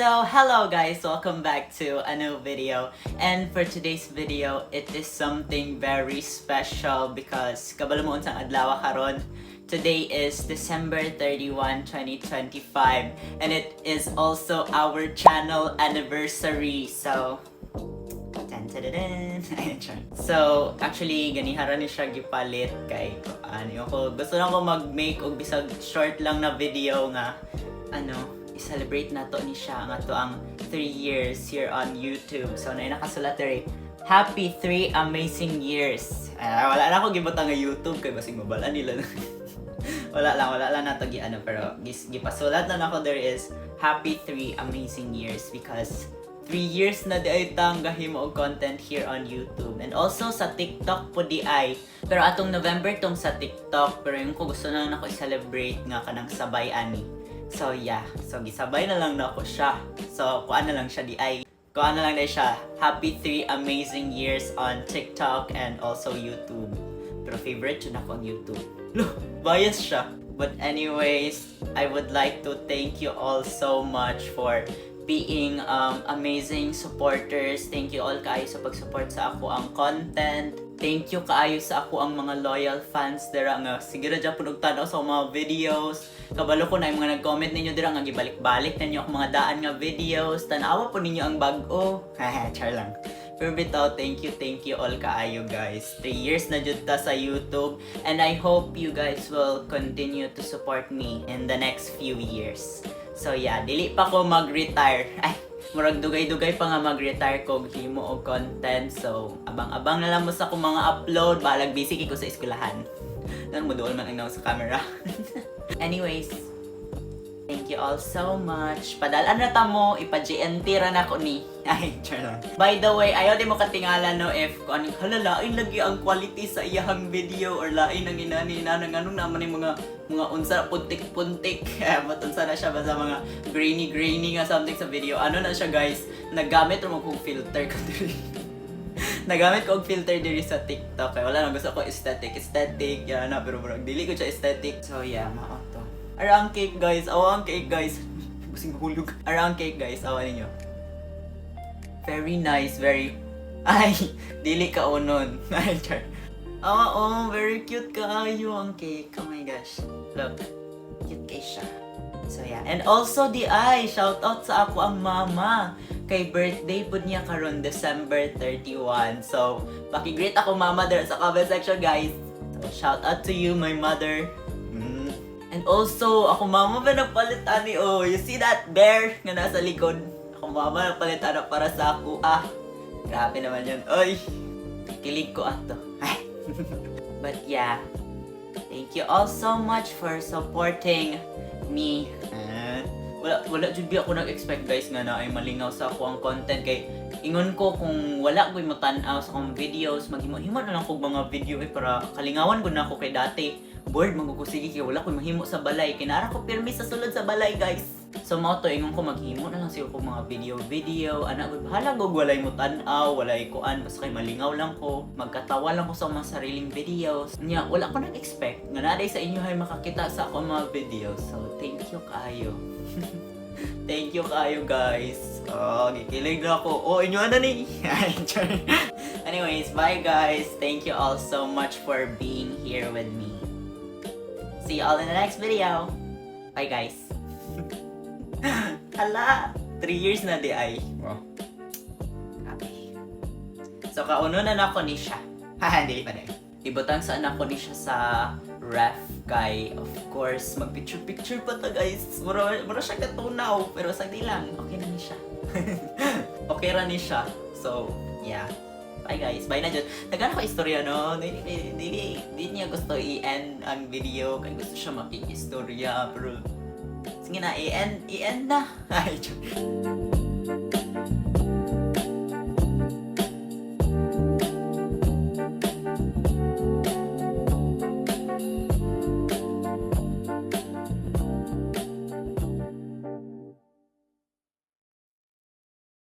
So, hello guys! Welcome back to a new video. And for today's video, it is something very special because kabalo mo unsang adlaw karon. Today is December 31, 2025 and it is also our channel anniversary. So, so actually ganihara ni siya gipalit kay ano ko gusto lang ko mag-make og bisag short lang na video nga i-celebrate na to ni siya nga to ang 3 years here on YouTube. So na nakasulat diri, happy 3 amazing years. Wala na ako gibutang nga YouTube kay basig mabalaan nila. wala lang na to pero gipasulat na nako there is happy 3 amazing years because 3 years na di ay tang gahimo og content here on YouTube and also sa TikTok po di ay. Pero atong November tong sa TikTok pero yung ko gusto na nako i-celebrate nga kanang sabay ani. So yeah, so gisabay na lang na ako siya. So kuan na lang siya di ay. Kuan na lang na siya. Happy 3 amazing years on TikTok and also YouTube. Pero favorite yun ako on YouTube. Look, bias siya. But anyways, I would like to thank you all so much for being amazing supporters. Thank you all kaayo sa pag-support sa ako ang content. Thank you kaayo sa ako ang mga loyal fans dira nga sige ra jud pud tanaw sa mga videos. Kabalo ko na yung mga nag-comment ninyo dira nga gibalik-balik ninyo ang mga daan nga videos. Tanawa po ninyo ang bag-o. Char lang. Pero bitaw, thank you all kaayo guys. 3 years na jud ta sa YouTube and I hope you guys will continue to support me in the next few years. So yeah, dili pa ko mag-retire. Ay, murag dugay-dugay pa nga mag-retire ko himo og content. So, abang-abang na lang mo sa akong mga upload. Balag busy ko sa eskwelahan. Nan mo doon man ang sa camera. Anyways, thank you all so much. Padalan na ta mo, ipa-GNT ra na ko ni. Ay, char lang. By the way, ayaw di mo katingala no if kung anong halalain lagi ang quality sa iyahang video or lain ang inani na anong naman yung mga unsa puntik-puntik. But unsa na siya basta mga grainy nga something sa video. Ano na siya guys, nagamit mo kong filter ko diri. Nagamit ko og filter diri sa TikTok. Kaya wala na gusto ko aesthetic. Yan na pero dili ko siya aesthetic. So yeah, mao to. Arang cake guys, awang cake guys. Busing hulog. Arang cake guys, awan ninyo. Very nice, very... Ay, dili ka unon. Ay, char. Very cute kaayo ang cake. Oh my gosh. Look, cute kay siya. So yeah, and also di ay, shout out sa ako ang mama. Kay birthday po niya karon December 31. So, paki-greet ako mama there sa comment section guys. So, shout out to you my mother. And also, ako mama ba nagpalitan ni you see that bear nga nasa likod? Ako mama nagpalitan na para sa ako. Grabe naman yun. Oy, kilig ko ato. But yeah, thank you all so much for supporting me. Wala jud bi ako nag-expect guys nga na ay malingaw sa ako ang content kay ingon ko kung wala ko'y matan-aw sa akong videos maghimo-himo na lang kog mga video para kalingawan gud na ako kay dati bored magkukusigi kay wala ko'y mahimo sa balay kinara ko pirmi sa sulod sa balay guys. So mao to ingon ko maghimo na lang siya kog mga video ana gud bahala gud walay mo tan-aw walay kuan basta kay malingaw lang ko magkatawa lang ko sa mga sariling videos nya wala ko nag-expect nga naday sa inyo hay makakita sa akong mga videos. So thank you kaayo. Thank you kayo guys. Gikilig na ako. Inyo na ni. Anyways, bye guys. Thank you all so much for being here with me. See you all in the next video. Bye guys. Hala, 3 years na di ay. Wow. Okay. So kauno na ako ni siya. Hindi pa din. Ibutang saan ako ni siya sa ref kay of course magpicture pa ta guys. Mura siya katunaw pero sagdi lang okay na ni siya. Okay ra ni siya. So yeah, bye guys, bye na jud. Nagana ko istorya no, di niya gusto i-end ang video kay gusto siya making istorya pero sige na i-end na. Ay,